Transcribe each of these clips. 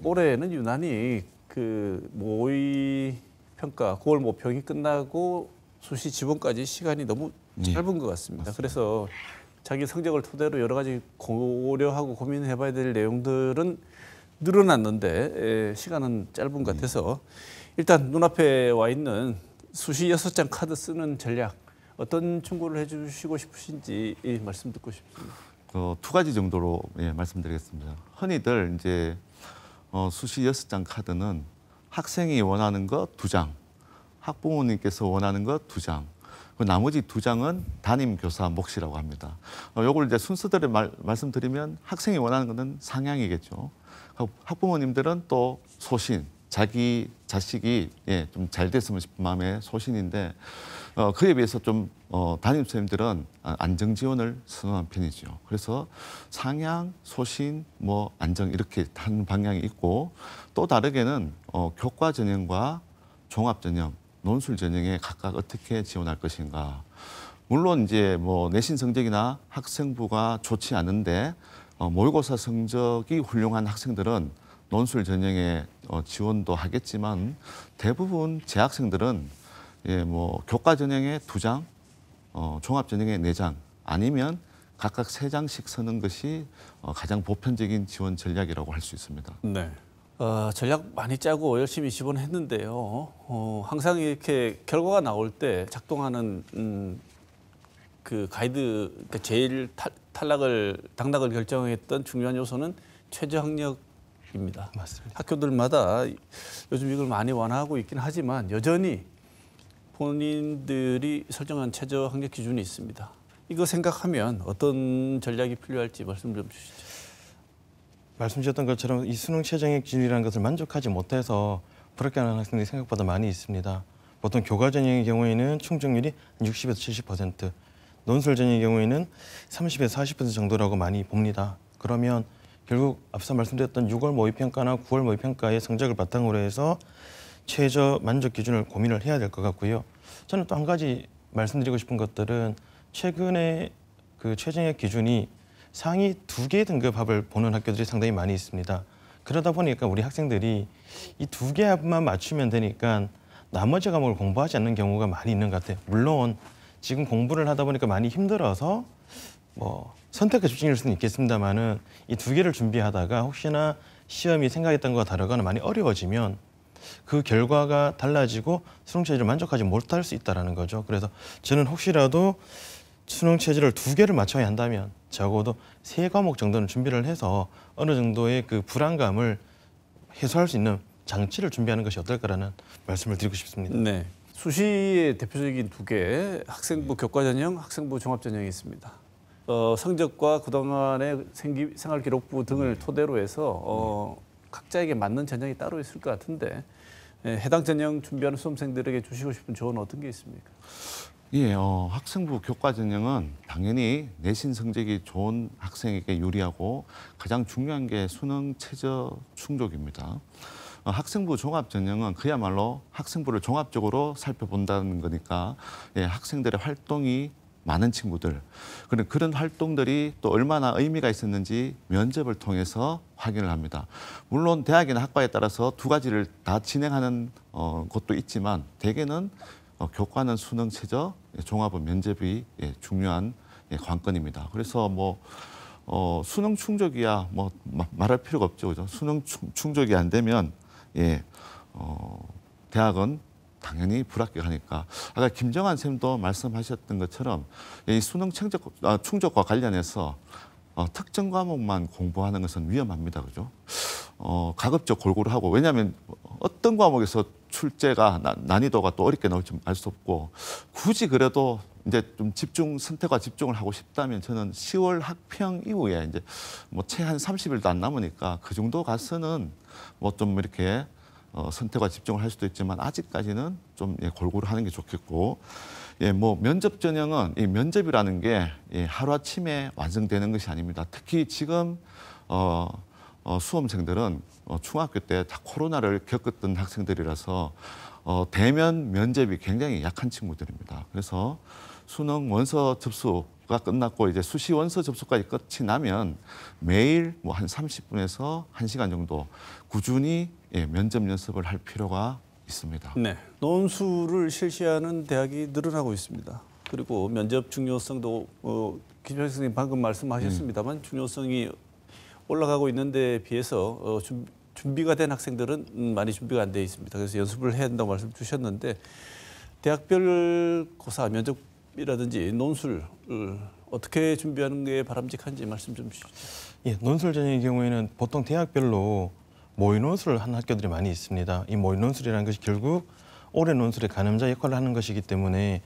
올해는 유난히 그 모의 평가, 9월 모평이 끝나고 수시 지원까지 시간이 너무 짧은 것 같습니다. 맞습니다. 그래서 자기 성적을 토대로 여러 가지 고려하고 고민해봐야 될 내용들은 늘어났는데 시간은 짧은 것 같아서 일단 눈앞에 와 있는 수시 6장 카드 쓰는 전략 어떤 충고를 해주시고 싶으신지 말씀 듣고 싶습니다. 두 가지 정도로 말씀드리겠습니다. 흔히들 이제 수시 6장 카드는 학생이 원하는 거 2장, 학부모님께서 원하는 거 2장, 나머지 2장은 담임 교사 몫이라고 합니다. 요걸 이제 순서대로 말씀드리면 학생이 원하는 것은 상향이겠죠. 학부모님들은 또 소신, 자기 자식이 좀 잘 됐으면 싶은 마음의 소신인데 그에 비해서 좀 담임 선생님들은 안정 지원을 선호한 편이죠. 그래서 상향, 소신, 뭐 안정 이렇게 하는 방향이 있고 또 다르게는 교과 전형과 종합 전형, 논술 전형에 각각 어떻게 지원할 것인가. 물론 이제 뭐 내신 성적이나 학생부가 좋지 않은데 모의고사 성적이 훌륭한 학생들은 논술 전형에 지원도 하겠지만 대부분 재학생들은 뭐 교과 전형에 2장, 종합 전형에 4장 아니면 각각 3장씩 쓰는 것이 가장 보편적인 지원 전략이라고 할 수 있습니다. 네. 전략 많이 짜고 열심히 지원했는데요. 항상 이렇게 결과가 나올 때 작동하는 그 가이드, 그러니까 제일 당락을 결정했던 중요한 요소는 최저 학력입니다. 맞습니다. 학교들마다 요즘 이걸 많이 완화하고 있긴 하지만 여전히 본인들이 설정한 최저 학력 기준이 있습니다. 이거 생각하면 어떤 전략이 필요할지 말씀 좀 주시죠. 말씀 주셨던 것처럼 이 수능 최저학력 기준이라는 것을 만족하지 못해서 불합격하는 학생들이 생각보다 많이 있습니다. 보통 교과 전형의 경우에는 충족률이 60에서 70%, 논술 전형의 경우에는 30에서 40% 정도라고 많이 봅니다. 그러면 결국 앞서 말씀드렸던 6월 모의평가나 9월 모의평가의 성적을 바탕으로 해서 최저 만족 기준을 고민을 해야 될 것 같고요. 저는 또 한 가지 말씀드리고 싶은 것들은 최근에 그 최저학력 기준이 상위 2개 등급 합을 보는 학교들이 상당히 많이 있습니다. 그러다 보니까 우리 학생들이 이 2개 합만 맞추면 되니까 나머지 과목을 공부하지 않는 경우가 많이 있는 것 같아요. 물론 지금 공부를 하다 보니까 많이 힘들어서 뭐 선택과 집중일 수는 있겠습니다만은 이 2개를 준비하다가 혹시나 시험이 생각했던 것과 다르거나 많이 어려워지면 그 결과가 달라지고 수능 체제를 만족하지 못할 수 있다는 거죠. 그래서 저는 혹시라도 수능 체제를 2개를 맞춰야 한다면 적어도 3과목 정도는 준비를 해서 어느 정도의 그 불안감을 해소할 수 있는 장치를 준비하는 것이 어떨까라는 말씀을 드리고 싶습니다. 네. 수시의 대표적인 2개, 학생부 교과 전형, 학생부 종합 전형이 있습니다. 성적과 그동안의 생활 기록부 등을 토대로 해서 각자에게 맞는 전형이 따로 있을 것 같은데 해당 전형 준비하는 수험생들에게 주시고 싶은 조언은 어떤 게 있습니까? 예, 학생부 교과 전형은 당연히 내신 성적이 좋은 학생에게 유리하고 가장 중요한 게 수능 최저 충족입니다. 학생부 종합 전형은 그야말로 학생부를 종합적으로 살펴본다는 거니까 학생들의 활동이 많은 친구들, 그런 활동들이 또 얼마나 의미가 있었는지 면접을 통해서 확인을 합니다. 물론 대학이나 학과에 따라서 2가지를 다 진행하는 곳도 있지만 대개는 교과는 수능 최저, 종합은 면접이 중요한 관건입니다. 그래서 뭐 수능 충족이야 뭐 말할 필요가 없죠, 그죠? 수능 충족이 안 되면 대학은 당연히 불합격하니까 아까 김정한 쌤도 말씀하셨던 것처럼 이 수능 충족과 관련해서 특정 과목만 공부하는 것은 위험합니다, 그죠? 가급적 골고루 하고 왜냐하면 어떤 과목에서 출제가 난이도가 또 어렵게 나올지 알 수 없고 굳이 그래도 이제 좀 선택과 집중을 하고 싶다면 저는 10월 학평 이후에 이제 뭐 채 한 30일도 안 남으니까 그 정도 가서는 뭐 좀 이렇게 선택과 집중을 할 수도 있지만 아직까지는 좀 골고루 하는 게 좋겠고 뭐 면접 전형은 이 면접이라는 게 하루아침에 완성되는 것이 아닙니다. 특히 지금 수험생들은 중학교 때 다 코로나를 겪었던 학생들이라서 대면 면접이 굉장히 약한 친구들입니다. 그래서 수능 원서 접수가 끝났고 이제 수시 원서 접수까지 끝이 나면 매일 뭐 한 30분에서 1시간 정도 꾸준히 면접 연습을 할 필요가 있습니다. 네, 논술을 실시하는 대학이 늘어나고 있습니다. 그리고 면접 중요성도 김창식 선생님 방금 말씀하셨습니다만 중요성이 올라가고 있는데 비해서 준비가 된 학생들은 많이 준비가 안 돼 있습니다. 그래서 연습을 해야 된다고 말씀 주셨는데 대학별 고사 면접이라든지 논술 어떻게 준비하는 게 바람직한지 말씀 좀 주시죠. 예, 논술 전형의 경우에는 보통 대학별로 모의 논술을 하는 학교들이 많이 있습니다. 이 모의 논술이라는 것이 결국 올해 논술의 가늠자 역할을 하는 것이기 때문에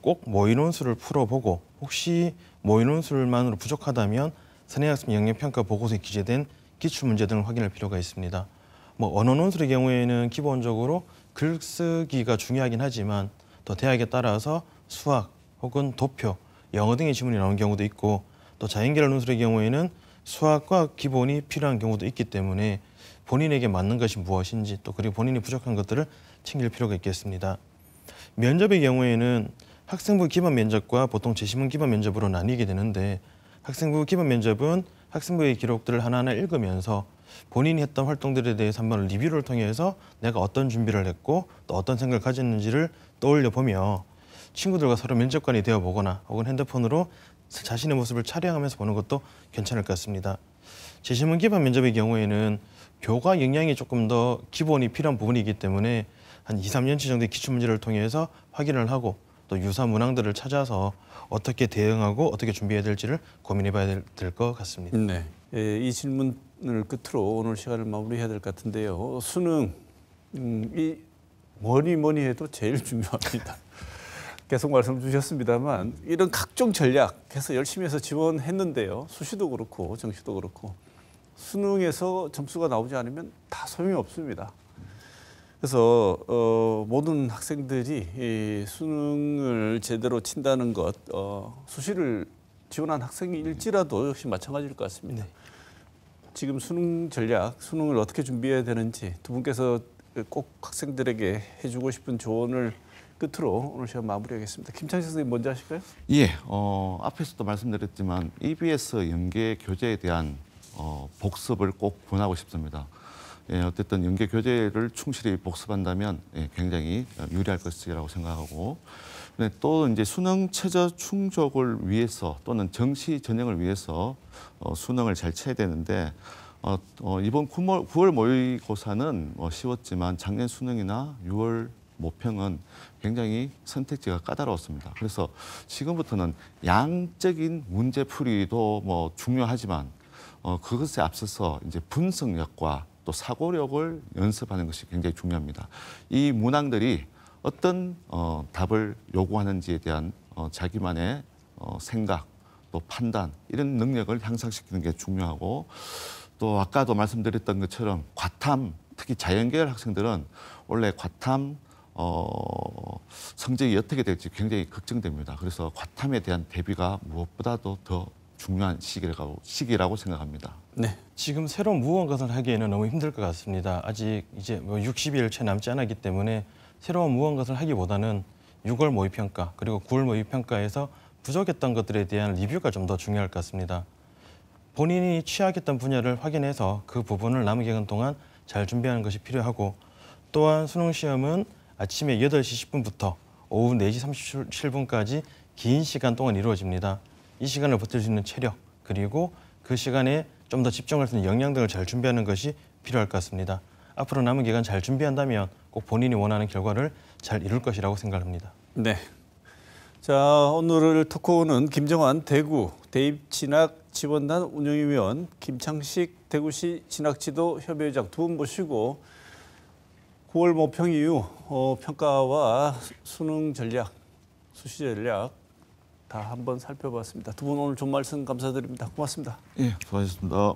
꼭 모의 논술을 풀어보고 혹시 모의 논술만으로 부족하다면 선행학습 영역평가 보고서에 기재된 기출문제 등을 확인할 필요가 있습니다. 뭐 언어 논술의 경우에는 기본적으로 글쓰기가 중요하긴 하지만 또 대학에 따라서 수학 혹은 도표, 영어 등의 지문이 나오는 경우도 있고 또 자연계열 논술의 경우에는 수학과 기본이 필요한 경우도 있기 때문에 본인에게 맞는 것이 무엇인지 또 그리고 본인이 부족한 것들을 챙길 필요가 있겠습니다. 면접의 경우에는 학생부 기반 면접과 보통 재시문 기반 면접으로 나뉘게 되는데 학생부 기반 면접은 학생부의 기록들을 하나하나 읽으면서 본인이 했던 활동들에 대해서 한번 리뷰를 통해서 내가 어떤 준비를 했고 또 어떤 생각을 가졌는지를 떠올려 보며 친구들과 서로 면접관이 되어 보거나 혹은 핸드폰으로 자신의 모습을 촬영하면서 보는 것도 괜찮을 것 같습니다. 재시문 기반 면접의 경우에는 교과 역량이 조금 더 기본이 필요한 부분이기 때문에 한 2, 3년치 정도의 기출문제를 통해서 확인을 하고 또 유사 문항들을 찾아서 어떻게 대응하고 어떻게 준비해야 될지를 고민해 봐야 될 것 같습니다. 네, 이 질문을 끝으로 오늘 시간을 마무리해야 될 것 같은데요. 수능, 이 뭐니 해도 제일 중요합니다. 계속 말씀 주셨습니다만 이런 각종 전략해서 열심히 해서 지원했는데요. 수시도 그렇고 정시도 그렇고 수능에서 점수가 나오지 않으면 다 소용이 없습니다. 그래서 모든 학생들이 이 수능을 제대로 친다는 것, 수시를 지원한 학생일지라도 역시 마찬가지일 것 같습니다. 네. 지금 수능 전략, 수능을 어떻게 준비해야 되는지 두 분께서 꼭 학생들에게 해주고 싶은 조언을 끝으로 오늘 시간 마무리하겠습니다. 김창식 선생님 먼저 하실까요? 예, 앞에서도 말씀드렸지만 EBS 연계 교재에 대한 복습을 꼭 권하고 싶습니다. 예, 어쨌든 연계 교재를 충실히 복습한다면 굉장히 유리할 것이라고 생각하고, 또 이제 수능 최저 충족을 위해서 또는 정시 전형을 위해서 수능을 잘 쳐야 되는데 이번 9월 모의고사는 쉬웠지만 작년 수능이나 6월 모평은 굉장히 선택지가 까다로웠습니다. 그래서 지금부터는 양적인 문제풀이도 뭐 중요하지만 그것에 앞서서 이제 분석력과 또 사고력을 연습하는 것이 굉장히 중요합니다. 이 문항들이 어떤 답을 요구하는지에 대한 자기만의 생각, 또 판단 이런 능력을 향상시키는 게 중요하고 또 아까도 말씀드렸던 것처럼 과탐, 특히 자연계열 학생들은 원래 과탐 성적이 어떻게 될지 굉장히 걱정됩니다. 그래서 과탐에 대한 대비가 무엇보다도 더 중요한 시기라고 생각합니다. 네. 지금 새로운 무언가를 하기에는 너무 힘들 것 같습니다. 아직 이제 뭐 60일 채 남지 않았기 때문에 새로운 무언가를 하기보다는 6월 모의평가 그리고 9월 모의평가에서 부족했던 것들에 대한 리뷰가 좀 더 중요할 것 같습니다. 본인이 취약했던 분야를 확인해서 그 부분을 남은 기간 동안 잘 준비하는 것이 필요하고 또한 수능 시험은 아침에 8시 10분부터 오후 4시 37분까지 긴 시간 동안 이루어집니다. 이 시간을 버틸 수 있는 체력 그리고 그 시간에 좀 더 집중할 수 있는 역량 등을 잘 준비하는 것이 필요할 것 같습니다. 앞으로 남은 기간 잘 준비한다면 꼭 본인이 원하는 결과를 잘 이룰 것이라고 생각합니다. 네. 자, 오늘 토크는 김정환 대구 대입진학지원단 운영위원, 김창식 대구시 진학지도협의회장 두 분 모시고 9월 모평 이후 평가와 수능 전략, 수시 전략 다 한번 살펴봤습니다. 두 분 오늘 좋은 말씀 감사드립니다. 고맙습니다. 예, 수고하셨습니다.